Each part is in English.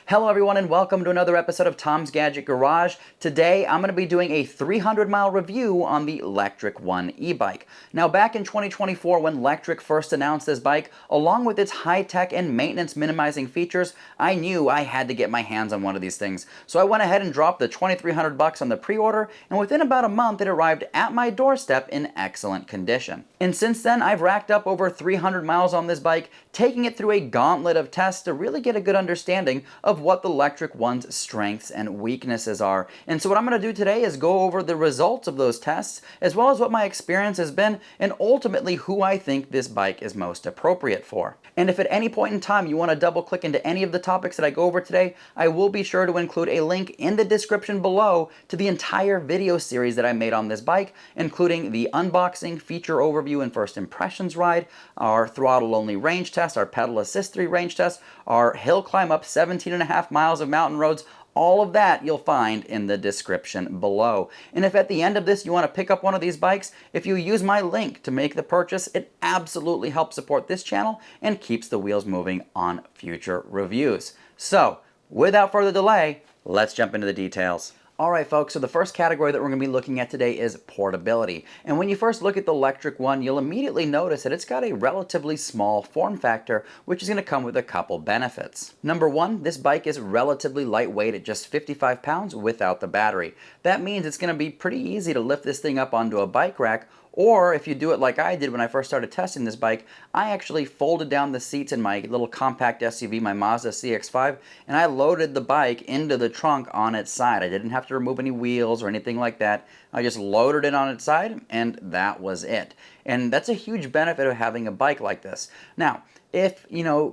Hello everyone and welcome to another episode of Tom's Gadget Garage. Today I'm going to be doing a 300-mile review on the Lectric ONE E-Bike. Now back in 2024 when Lectric first announced this bike, along with its high-tech and maintenance minimizing features, I knew I had to get my hands on one of these things. So I went ahead and dropped the $2,300 on the pre-order, and within about a month it arrived at my doorstep in excellent condition. And since then I've racked up over 300 miles on this bike, taking it through a gauntlet of tests to really get a good understanding of what the Lectric ONE's strengths and weaknesses are. And so what I'm going to do today is go over the results of those tests, as well as what my experience has been, and ultimately who I think this bike is most appropriate for. And if at any point in time you want to double click into any of the topics that I go over today, I will be sure to include a link in the description below to the entire video series that I made on this bike, including the unboxing, feature overview, and first impressions ride, our throttle-only range test, our pedal assist 3 range test, our hill climb up 17.5 miles of mountain roads. All of that you'll find in the description below. And if at the end of this you want to pick up one of these bikes, if you use my link to make the purchase, it absolutely helps support this channel and keeps the wheels moving on future reviews. So, without further delay, let's jump into the details. Alright folks, so the first category that we're going to be looking at today is portability. And when you first look at the Lectric ONE, you'll immediately notice that it's got a relatively small form factor, which is going to come with a couple benefits. Number one, this bike is relatively lightweight at just 55 pounds without the battery. That means it's going to be pretty easy to lift this thing up onto a bike rack, or if you do it like I did when I first started testing this bike, I actually folded down the seats in my little compact SUV, my Mazda CX-5, and I loaded the bike into the trunk on its side. I didn't have to remove any wheels or anything like that. I just loaded it on its side, and that was it. And that's a huge benefit of having a bike like this. Now, if,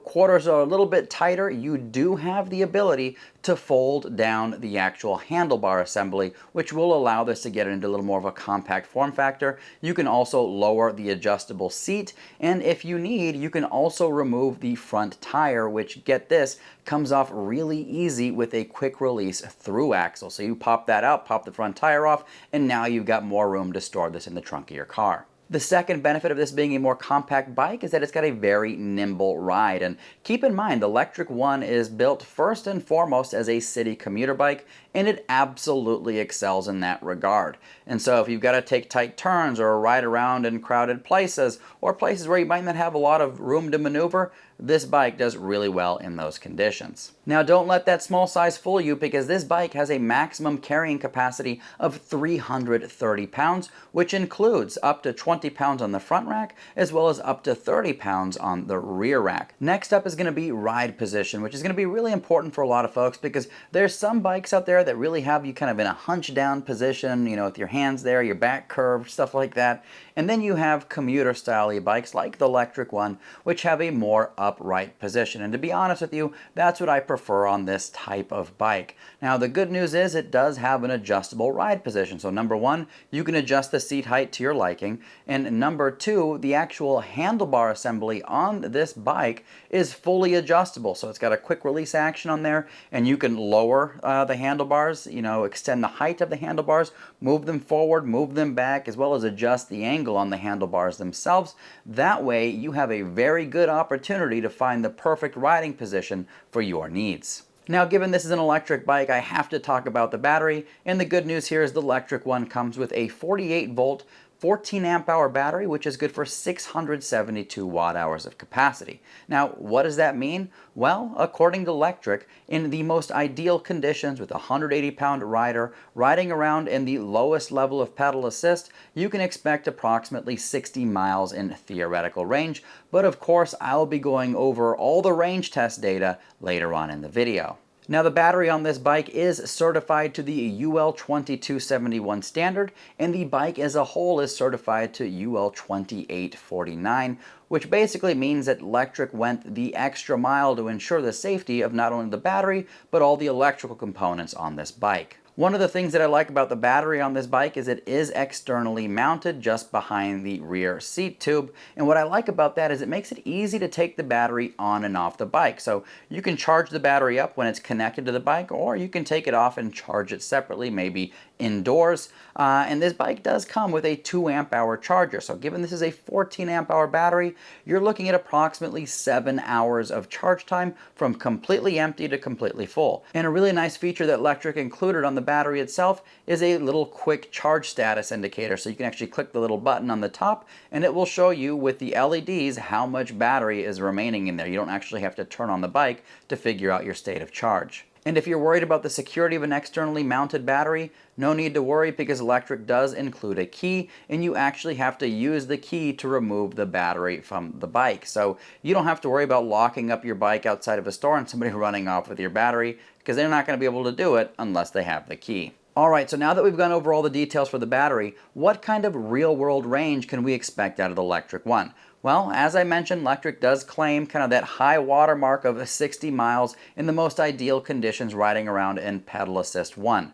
quarters are a little bit tighter, you do have the ability to fold down the actual handlebar assembly, which will allow this to get into a little more of a compact form factor. You can also lower the adjustable seat, and if you need, you can also remove the front tire, which, get this, comes off really easy with a quick release through axle. So you pop that out, pop the front tire off, and now you've got more room to store this in the trunk of your car. The second benefit of this being a more compact bike is that it's got a very nimble ride. And keep in mind, the Lectric ONE is built first and foremost as a city commuter bike, and it absolutely excels in that regard. And so if you've got to take tight turns or ride around in crowded places, or places where you might not have a lot of room to maneuver, this bike does really well in those conditions. Now don't let that small size fool you, because this bike has a maximum carrying capacity of 330 pounds, which includes up to 20 pounds on the front rack, as well as up to 30 pounds on the rear rack. Next up is going to be ride position, which is going to be really important for a lot of folks, because there's some bikes out there that really have you kind of in a hunch down position, with your hands there, your back curved, stuff like that. And then you have commuter style e-bikes like the Lectric ONE, which have a more upright position. And to be honest with you, that's what I prefer on this type of bike. Now the good news is it does have an adjustable ride position. So number one, you can adjust the seat height to your liking. And number two, the actual handlebar assembly on this bike is fully adjustable. So it's got a quick release action on there, and you can lower the handlebars, extend the height of the handlebars, move them forward, move them back, as well as adjust the angle on the handlebars themselves. That way you have a very good opportunity to find the perfect riding position for your needs. Now, given this is an electric bike, I have to talk about the battery, and the good news here is the Lectric ONE comes with a 48 volt 14 amp hour battery, which is good for 672 watt hours of capacity. Now, what does that mean? Well, according to Lectric, in the most ideal conditions with a 180-pound rider riding around in the lowest level of pedal assist, you can expect approximately 60 miles in theoretical range, but of course I'll be going over all the range test data later on in the video. Now the battery on this bike is certified to the UL 2271 standard, and the bike as a whole is certified to UL 2849, which basically means that Lectric went the extra mile to ensure the safety of not only the battery, but all the electrical components on this bike. One of the things that I like about the battery on this bike is it is externally mounted just behind the rear seat tube. And what I like about that is it makes it easy to take the battery on and off the bike. So you can charge the battery up when it's connected to the bike, or you can take it off and charge it separately, maybe indoors. And this bike does come with a 2 amp hour charger. So given this is a 14 amp hour battery, you're looking at approximately 7 hours of charge time from completely empty to completely full. And a really nice feature that Lectric included on the battery itself is a little quick charge status indicator. So you can actually click the little button on the top and it will show you with the LEDs how much battery is remaining in there. You don't actually have to turn on the bike to figure out your state of charge. And if you're worried about the security of an externally mounted battery, no need to worry because Lectric does include a key and you actually have to use the key to remove the battery from the bike. So you don't have to worry about locking up your bike outside of a store and somebody running off with your battery because they're not going to be able to do it unless they have the key. Alright, so now that we've gone over all the details for the battery, what kind of real-world range can we expect out of the Lectric One? Well, as I mentioned, Lectric does claim kind of that high water mark of 60 miles in the most ideal conditions riding around in Pedal Assist 1.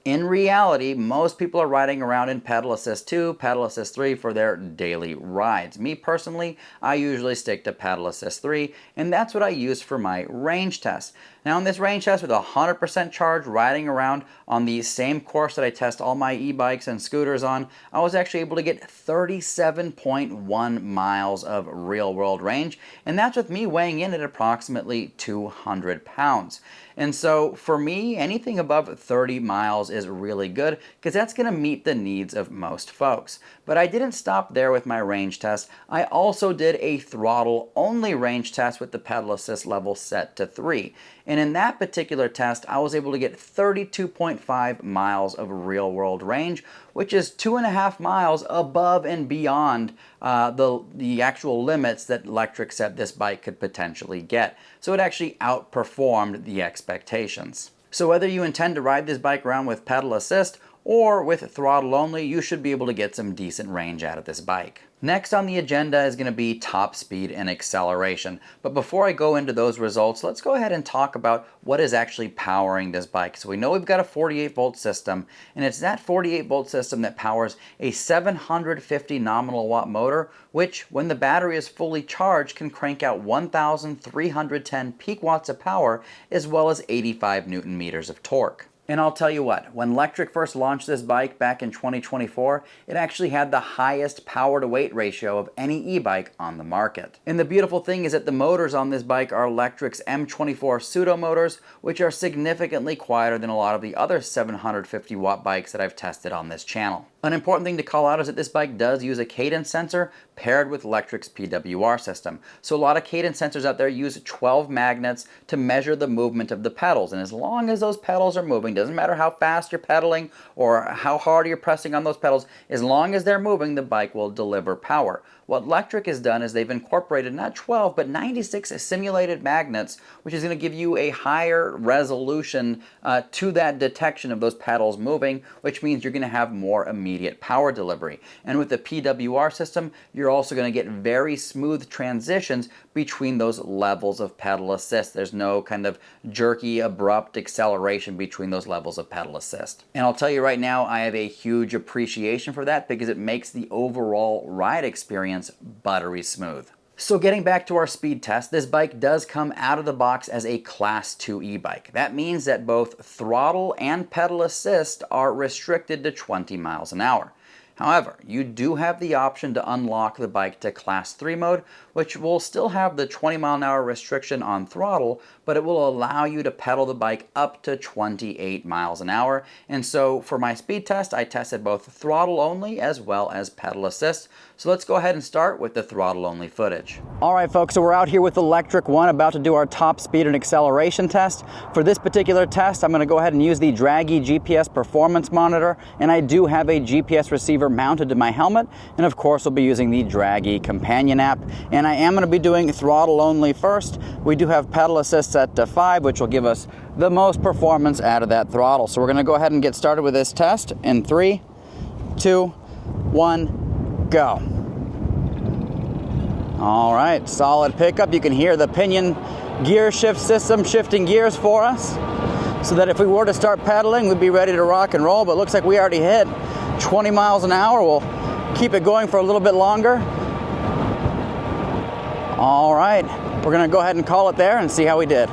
In reality, most people are riding around in Pedal Assist 2, Pedal Assist 3 for their daily rides. Me personally, I usually stick to Pedal Assist 3, and that's what I use for my range test. Now in this range test with 100% charge riding around on the same course that I test all my e-bikes and scooters on, I was actually able to get 37.1 miles of real-world range, and that's with me weighing in at approximately 200 pounds. And so for me, anything above 30 miles is really good because that's going to meet the needs of most folks. But I didn't stop there with my range test. I also did a throttle-only range test with the pedal assist level set to 3. And in that particular test, I was able to get 32.5 miles of real-world range, which is 2.5 miles above and beyond the actual limits that Lectric said this bike could potentially get. So it actually outperformed the expectations. So whether you intend to ride this bike around with pedal assist or with throttle only, you should be able to get some decent range out of this bike. Next on the agenda is going to be top speed and acceleration. But before I go into those results, let's go ahead and talk about what is actually powering this bike. So we know we've got a 48 volt system, and it's that 48 volt system that powers a 750 nominal watt motor, which when the battery is fully charged can crank out 1,310 peak watts of power as well as 85 Newton meters of torque. And I'll tell you what, when Lectric first launched this bike back in 2024, it actually had the highest power to weight ratio of any e-bike on the market. And the beautiful thing is that the motors on this bike are Lectric's M24 pseudo motors, which are significantly quieter than a lot of the other 750 watt bikes that I've tested on this channel. An important thing to call out is that this bike does use a cadence sensor paired with Lectric's PWR system. So a lot of cadence sensors out there use 12 magnets to measure the movement of the pedals. And as long as those pedals are moving, doesn't matter how fast you're pedaling or how hard you're pressing on those pedals, as long as they're moving, the bike will deliver power. What Lectric has done is they've incorporated not 12 but 96 simulated magnets, which is going to give you a higher resolution to that detection of those pedals moving, which means you're going to have more immediate power delivery. And with the PWR system, you're also going to get very smooth transitions between those levels of pedal assist. There's no kind of jerky, abrupt acceleration between those levels of pedal assist. And I'll tell you right now, I have a huge appreciation for that because it makes the overall ride experience buttery smooth. So getting back to our speed test, this bike does come out of the box as a Class 2 e-bike. That means that both throttle and pedal assist are restricted to 20 miles an hour. However, you do have the option to unlock the bike to Class 3 mode, which will still have the 20 mile an hour restriction on throttle, but it will allow you to pedal the bike up to 28 miles an hour. And so for my speed test, I tested both throttle only as well as pedal assist. So let's go ahead and start with the throttle only footage. All right, folks, so we're out here with the Lectric One about to do our top speed and acceleration test. For this particular test, I'm going to go ahead and use the Draggy GPS performance monitor, and I do have a GPS receiver mounted to my helmet, and of course we'll be using the Draggy companion app. And I am going to be doing throttle only first. We do have pedal assist set to 5, which will give us the most performance out of that throttle. So we're going to go ahead and get started with this test in 3, 2, 1, go. All right, solid pickup. You can hear the pinion gear shift system shifting gears for us. so that if we were to start pedaling, we'd be ready to rock and roll. But it looks like we already hit 20 miles an hour. We'll keep it going for a little bit longer. All right, we're gonna go ahead and call it there and see how we did.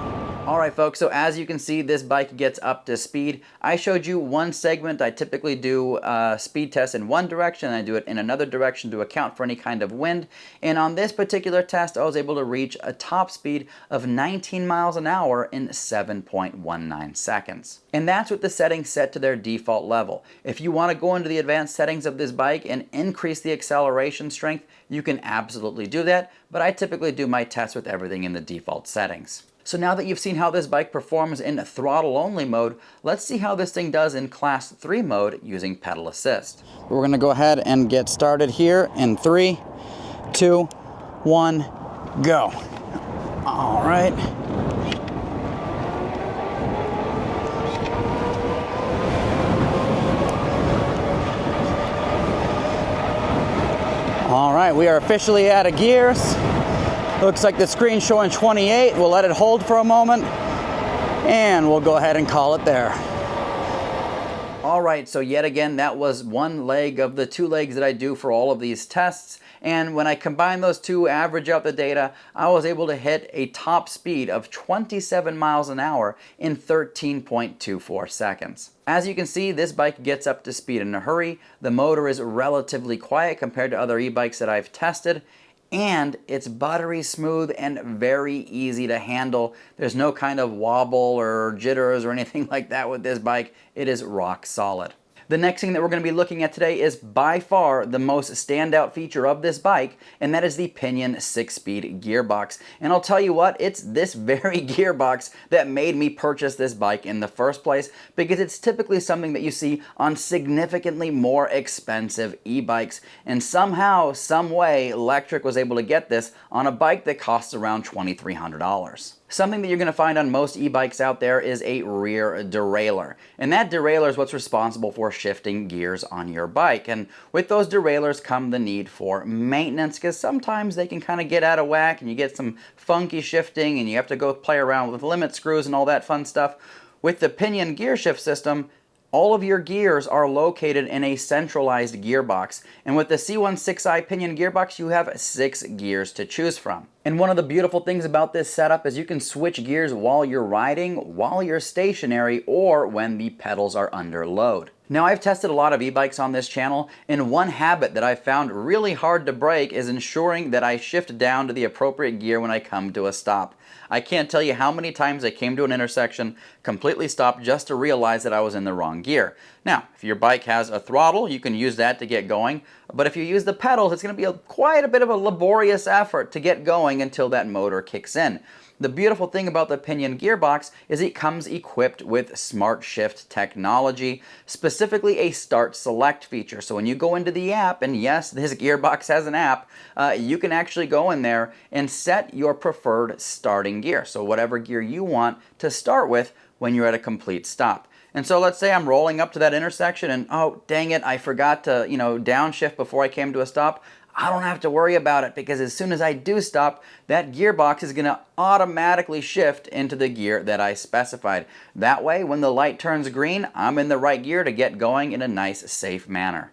All right, folks, so as you can see, this bike gets up to speed. I showed you one segment. I typically do speed tests in one direction, and I do it in another direction to account for any kind of wind. And on this particular test, I was able to reach a top speed of 19 miles an hour in 7.19 seconds. And that's with the settings set to their default level. If you want to go into the advanced settings of this bike and increase the acceleration strength, you can absolutely do that, but I typically do my tests with everything in the default settings. So now that you've seen how this bike performs in throttle-only mode, let's see how this thing does in Class 3 mode using pedal assist. We're going to go ahead and get started here in 3, 2, 1, go. All right. All right, we are officially out of gears. Looks like the screen's showing 28. We'll let it hold for a moment, and we'll go ahead and call it there. All right, so yet again, that was one leg of the two legs that I do for all of these tests. And when I combine those two, average out the data, I was able to hit a top speed of 27 miles an hour in 13.24 seconds. As you can see, this bike gets up to speed in a hurry. The motor is relatively quiet compared to other e-bikes that I've tested. And it's buttery smooth and very easy to handle. There's no kind of wobble or jitters or anything like that with this bike. It is rock solid. The next thing that we're going to be looking at today is by far the most standout feature of this bike, and that is the Pinion 6-speed gearbox. And I'll tell you what, it's this very gearbox that made me purchase this bike in the first place, because it's typically something that you see on significantly more expensive e-bikes. And somehow, some way, Lectric was able to get this on a bike that costs around $2,300. Something that you're going to find on most e-bikes out there is a rear derailleur. And that derailleur is what's responsible for shifting gears on your bike. And with those derailleurs come the need for maintenance, because sometimes they can kind of get out of whack and you get some funky shifting and you have to go play around with limit screws and all that fun stuff. With the Pinion gear shift system, all of your gears are located in a centralized gearbox. And with the C16i Pinion gearbox, you have 6 gears to choose from. And one of the beautiful things about this setup is you can switch gears while you're riding, while you're stationary, or when the pedals are under load. Now, I've tested a lot of e-bikes on this channel, and one habit that I've found really hard to break is ensuring that I shift down to the appropriate gear when I come to a stop. I can't tell you how many times I came to an intersection, completely stopped just to realize that I was in the wrong gear. Now, if your bike has a throttle, you can use that to get going, but if you use the pedals, it's going to be quite a bit of a laborious effort to get going until that motor kicks in. The beautiful thing about the Pinion gearbox is it comes equipped with Smart Shift technology, specifically a Start Select feature. So when you go into the app, and yes, this gearbox has an app, you can actually go in there and set your preferred starting gear. So whatever gear you want to start with when you're at a complete stop. And so let's say I'm rolling up to that intersection and, oh, dang it, I forgot to, downshift before I came to a stop. I don't have to worry about it, because as soon as I do stop, that gearbox is going to automatically shift into the gear that I specified. That way, when the light turns green, I'm in the right gear to get going in a nice, safe manner.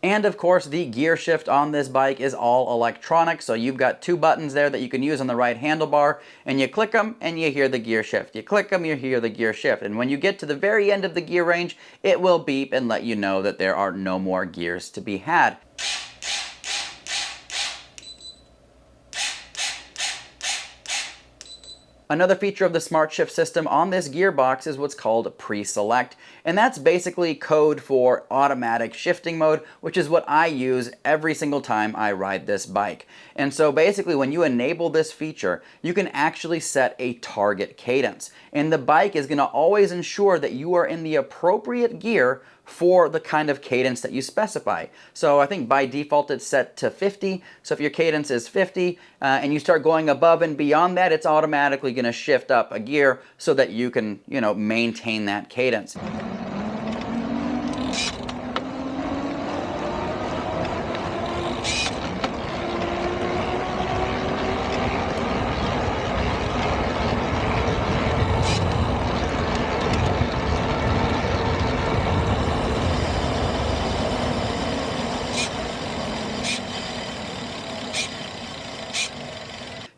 And of course, the gear shift on this bike is all electronic, so you've got 2 buttons there that you can use on the right handlebar, and you click them and you hear the gear shift. You click them, you hear the gear shift. And when you get to the very end of the gear range, it will beep and let you know that there are no more gears to be had. Another feature of the Smart Shift system on this gearbox is what's called pre-select, and that's basically code for automatic shifting mode, which is what I use every single time I ride this bike. And so basically when you enable this feature, you can actually set a target cadence, and the bike is going to always ensure that you are in the appropriate gear for the kind of cadence that you specify. So I think by default it's set to 50. So if your cadence is 50 and you start going above and beyond that, it's automatically going to shift up a gear so that you can, maintain that cadence.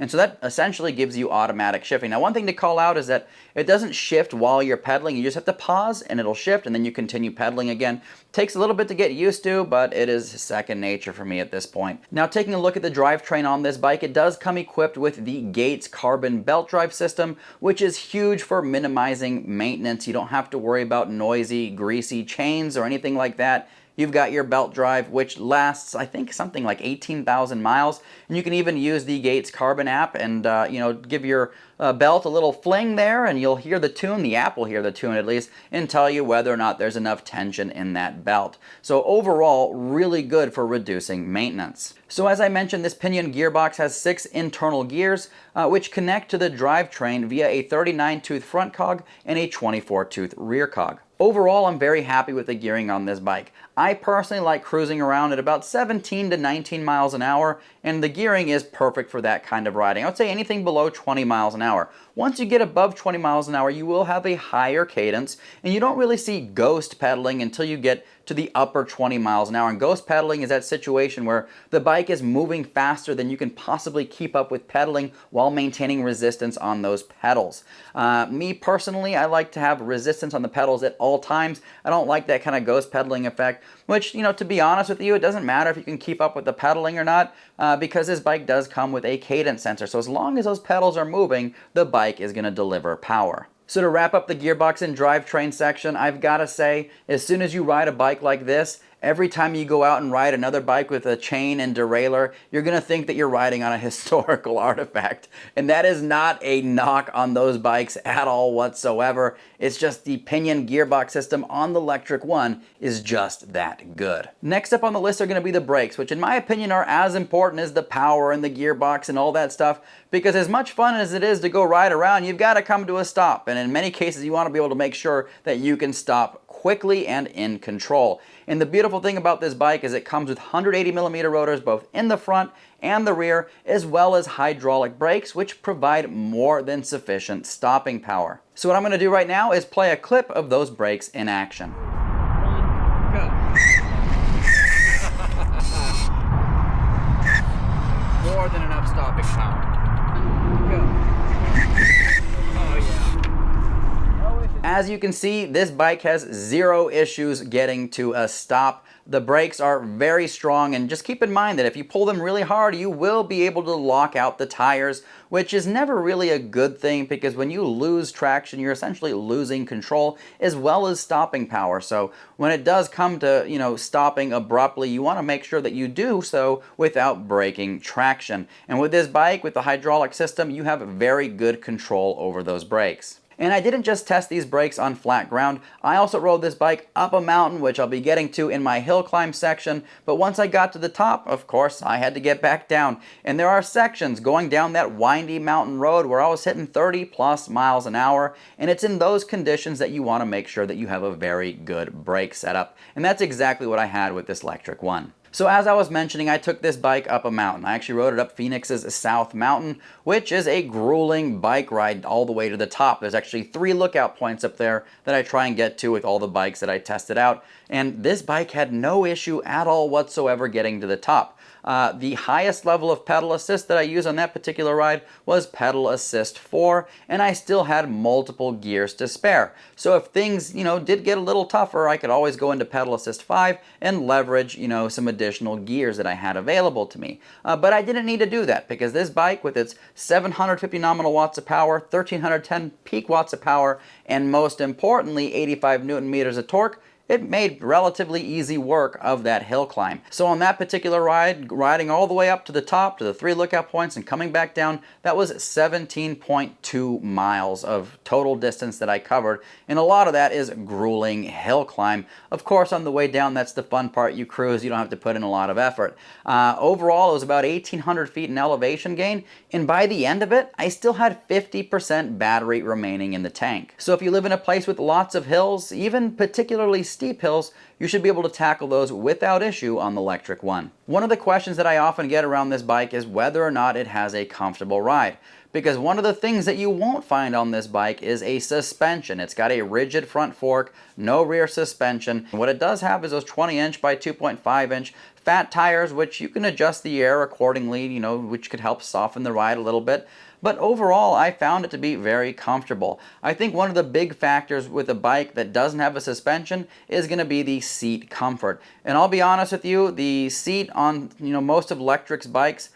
And so that essentially gives you automatic shifting. Now, one thing to call out is that it doesn't shift while you're pedaling. You just have to pause and it'll shift, and then you continue pedaling again. Takes a little bit to get used to, but it is second nature for me at this point. Now, taking a look at the drivetrain on this bike, it does come equipped with the Gates carbon belt drive system, which is huge for minimizing maintenance. You don't have to worry about noisy, greasy chains or anything like that. You've got your belt drive, which lasts, I think, something like 18,000 miles. And you can even use the Gates Carbon app and, give your belt a little fling there, and you'll hear the tune, the app will hear the tune at least, and tell you whether or not there's enough tension in that belt. So overall, really good for reducing maintenance. So as I mentioned, this pinion gearbox has 6 internal gears, which connect to the drivetrain via a 39-tooth front cog and a 24-tooth rear cog. Overall, I'm very happy with the gearing on this bike. I personally like cruising around at about 17 to 19 miles an hour, and the gearing is perfect for that kind of riding. I would say anything below 20 miles an hour. Once you get above 20 miles an hour, you will have a higher cadence, and you don't really see ghost pedaling until you get to the upper 20 miles an hour. And ghost pedaling is that situation where the bike is moving faster than you can possibly keep up with pedaling while maintaining resistance on those pedals. Me personally, I like to have resistance on the pedals at all times. I don't like that kind of ghost pedaling effect, which, to be honest with you, it doesn't matter if you can keep up with the pedaling or not, because this bike does come with a cadence sensor. So as long as those pedals are moving, the bike is going to deliver power. So to wrap up the gearbox and drivetrain section, I've got to say, as soon as you ride a bike like this, every time you go out and ride another bike with a chain and derailleur, you're going to think that you're riding on a historical artifact. And that is not a knock on those bikes at all whatsoever. It's just the pinion gearbox system on the Lectric One is just that good. Next up on the list are going to be the brakes, which in my opinion are as important as the power and the gearbox and all that stuff, because as much fun as it is to go ride around, you've got to come to a stop. And in many cases, you want to be able to make sure that you can stop quickly and in control. And the beautiful thing about this bike is it comes with 180mm rotors both in the front and the rear, as well as hydraulic brakes, which provide more than sufficient stopping power. So what I'm going to do right now is play a clip of those brakes in action. Go. More than enough stopping power. Go. As you can see, this bike has 0 issues getting to a stop. The brakes are very strong, and just keep in mind that if you pull them really hard, you will be able to lock out the tires, which is never really a good thing, because when you lose traction, you're essentially losing control as well as stopping power. So when it does come to, stopping abruptly, you want to make sure that you do so without breaking traction. And with this bike, with the hydraulic system, you have very good control over those brakes. And I didn't just test these brakes on flat ground, I also rode this bike up a mountain, which I'll be getting to in my hill climb section, but once I got to the top, of course, I had to get back down. And there are sections going down that windy mountain road where I was hitting 30 plus miles an hour, and it's in those conditions that you want to make sure that you have a very good brake setup. And that's exactly what I had with this Lectric One. So as I was mentioning, I took this bike up a mountain. I actually rode it up Phoenix's South Mountain, which is a grueling bike ride all the way to the top. There's actually 3 lookout points up there that I try and get to with all the bikes that I tested out. And this bike had no issue at all whatsoever getting to the top. The highest level of pedal assist that I used on that particular ride was pedal assist 4, and I still had multiple gears to spare. So if things, did get a little tougher, I could always go into pedal assist 5 and leverage, some additional gears that I had available to me. But I didn't need to do that, because this bike, with its 750 nominal watts of power, 1310 peak watts of power, and most importantly, 85 Newton meters of torque, it made relatively easy work of that hill climb. So on that particular ride, riding all the way up to the top, to the 3 lookout points and coming back down, that was 17.2 miles of total distance that I covered. And a lot of that is grueling hill climb. Of course, on the way down, that's the fun part. You cruise, you don't have to put in a lot of effort. Overall, it was about 1,800 feet in elevation gain. And by the end of it, I still had 50% battery remaining in the tank. So if you live in a place with lots of hills, even particularly steep hills, you should be able to tackle those without issue on the Lectric One. One of the questions that I often get around this bike is whether or not it has a comfortable ride. because one of the things that you won't find on this bike is a suspension. It's got a rigid front fork, no rear suspension. What it does have is those 20-inch by 2.5-inch fat tires, which you can adjust the air accordingly, you know, which could help soften the ride a little bit. But overall, I found it to be very comfortable. I think one of the big factors with a bike that doesn't have a suspension is going to be the seat comfort. And I'll be honest with you, the seat on, you know, most of Lectric's bikes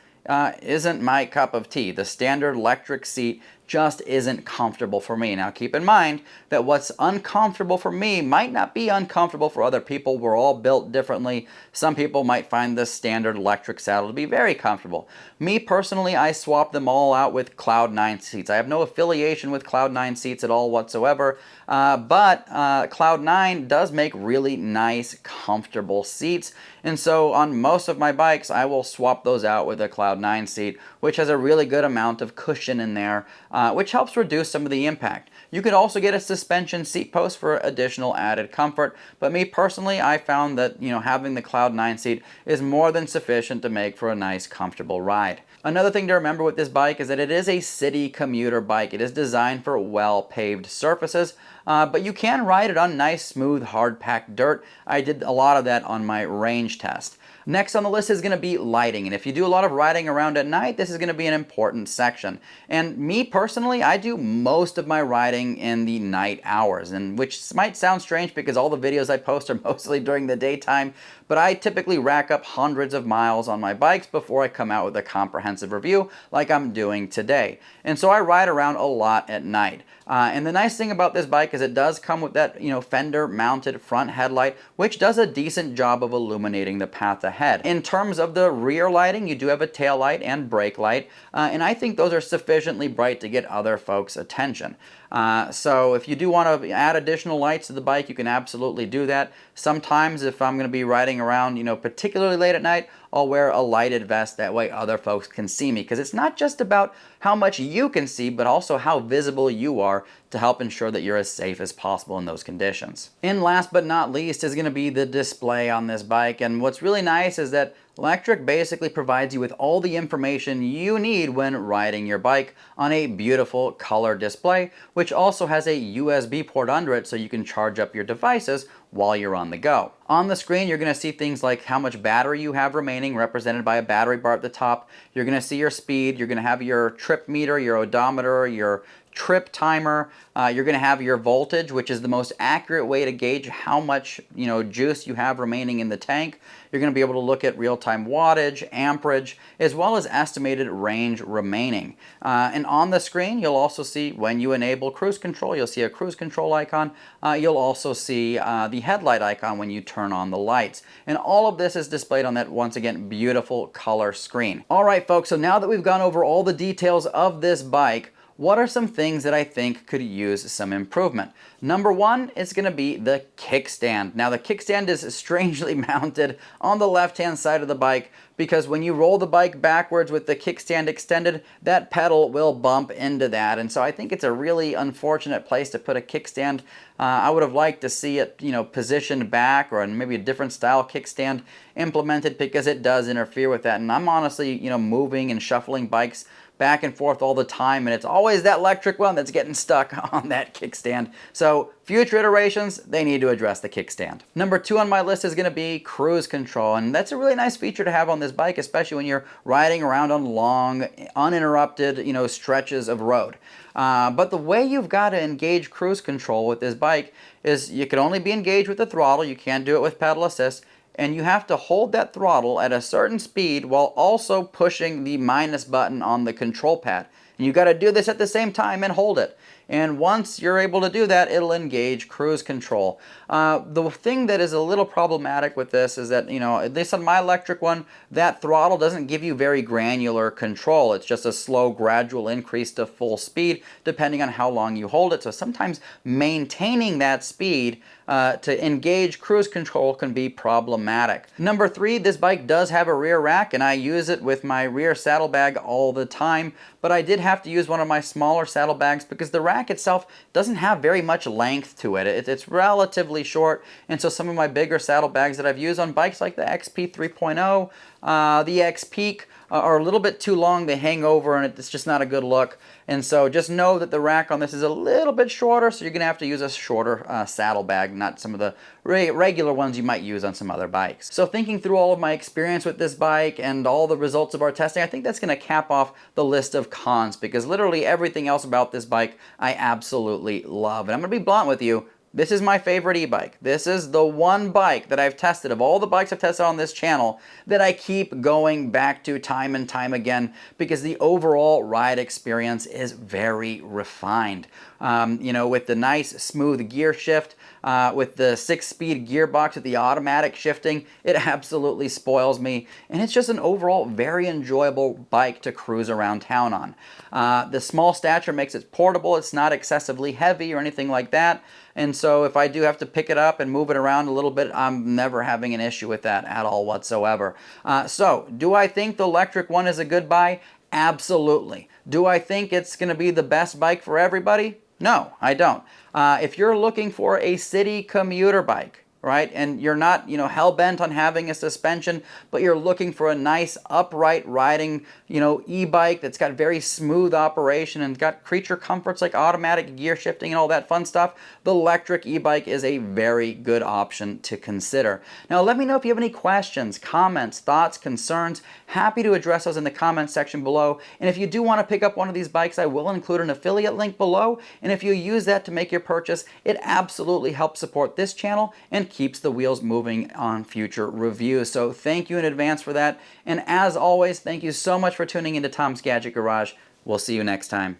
isn't my cup of tea. The standard Lectric seat just isn't comfortable for me. Now keep in mind that what's uncomfortable for me might not be uncomfortable for other people. We're all built differently. Some people might find the standard Lectric saddle to be very comfortable. Me personally, I swapped them all out with Cloud 9 seats. I have no affiliation with Cloud 9 seats at all whatsoever, but Cloud 9 does make really nice, comfortable seats. And so on most of my bikes, I will swap those out with a Cloud 9 seat, which has a really good amount of cushion in there, which helps reduce some of the impact. You could also get a suspension seat post for additional added comfort, but me personally, I found that, you know, having the Cloud 9 seat is more than sufficient to make for a nice, comfortable ride. Another thing to remember with this bike is that it is a city commuter bike. It is designed for well-paved surfaces, but you can ride it on nice, smooth, hard-packed dirt. I did a lot of that on my range test. Next on the list is going to be lighting, and if you do a lot of riding around at night, this is going to be an important section. And me personally, I do most of my riding in the night hours, and which might sound strange because all the videos I post are mostly during the daytime, but I typically rack up hundreds of miles on my bikes before I come out with a comprehensive review like I'm doing today. And so I ride around a lot at night. And the nice thing about this bike is it does come with that, you know, fender mounted front headlight, which does a decent job of illuminating the path ahead. In terms of the rear lighting, you do have a tail light and brake light, and I think those are sufficiently bright to get other folks' attention. So if you do want to add additional lights to the bike, you can absolutely do that. Sometimes if I'm going to be riding around, you know, particularly late at night, I'll wear a lighted vest. That way other folks can see me, because it's not just about how much you can see, but also how visible you are to help ensure that you're as safe as possible in those conditions. And last but not least is going to be the display on this bike. And what's really nice is that Lectric basically provides you with all the information you need when riding your bike on a beautiful color display, which also has a USB port under it so you can charge up your devices while you're on the go. On the screen, you're going to see things like how much battery you have remaining, represented by a battery bar at the top. You're going to see your speed. You're going to have your trip meter, your odometer, your trip timer. You're going to have your voltage, which is the most accurate way to gauge how much, you know, juice you have remaining in the tank. You're going to be able to look at real-time wattage, amperage, as well as estimated range remaining. And on the screen, you'll also see when you enable cruise control, you'll see a cruise control icon. You'll also see the headlight icon when you turn on the lights. And all of this is displayed on that, once again, beautiful color screen. All right, folks, so now that we've gone over all the details of this bike, what are some things that I think could use some improvement? Number one is going to be the kickstand. Now the kickstand is strangely mounted on the left-hand side of the bike, because when you roll the bike backwards with the kickstand extended, that pedal will bump into that. And so I think it's a really unfortunate place to put a kickstand. I would have liked to see it, you know, positioned back, or maybe a different style kickstand implemented, because it does interfere with that. And I'm honestly, you know, moving and shuffling bikes back and forth all the time, and it's always that Lectric one that's getting stuck on that kickstand. So future iterations, they need to address the kickstand. Number two on my list is going to be cruise control, and that's a really nice feature to have on this bike, especially when you're riding around on long, uninterrupted, you know, stretches of road. But the way you've got to engage cruise control with this bike is you can only be engaged with the throttle. You can't do it with pedal assist. And you have to hold that throttle at a certain speed while also pushing the minus button on the control pad. And you got to do this at the same time and hold it. And once you're able to do that, it'll engage cruise control. The thing that is a little problematic with this is that, you know, at least on my Lectric one, that throttle doesn't give you very granular control. It's just a slow, gradual increase to full speed, depending on how long you hold it. So sometimes maintaining that speed to engage cruise control can be problematic. Number three, this bike does have a rear rack, and I use it with my rear saddlebag all the time, but I did have to use one of my smaller saddlebags because the rack itself doesn't have very much length to it. It's relatively short, and so some of my bigger saddlebags that I've used on bikes like the XP 3.0, the X-Peak are a little bit too long. They hang over and it's just not a good look. And so just know that the rack on this is a little bit shorter, so you're going to have to use a shorter saddlebag, not some of the regular ones you might use on some other bikes. So thinking through all of my experience with this bike and all the results of our testing, I think that's going to cap off the list of cons, because literally everything else about this bike I absolutely love. And I'm going to be blunt with you. This is my favorite e-bike. This is the one bike that I've tested, of all the bikes I've tested on this channel, that I keep going back to time and time again, because the overall ride experience is very refined. You know, with the nice smooth gear shift, with the 6-speed gearbox with the automatic shifting, it absolutely spoils me. And it's just an overall very enjoyable bike to cruise around town on. The small stature makes it portable. It's not excessively heavy or anything like that. And so if I do have to pick it up and move it around a little bit, I'm never having an issue with that at all whatsoever. So do I think the Lectric One is a good buy? Absolutely. Do I think it's going to be the best bike for everybody? No, I don't. If you're looking for a city commuter bike, right, and you're not, you know, hell-bent on having a suspension, but you're looking for a nice upright riding, you know, e-bike that's got very smooth operation and got creature comforts like automatic gear shifting and all that fun stuff, the Lectric e-bike is a very good option to consider. Now let me know if you have any questions, comments, thoughts, concerns. Happy to address those in the comments section below. And if you do want to pick up one of these bikes, I will include an affiliate link below, and if you use that to make your purchase, it absolutely helps support this channel and keeps the wheels moving on future reviews. So thank you in advance for that. And as always, thank you so much for tuning into Tom's Gadget Garage. We'll see you next time.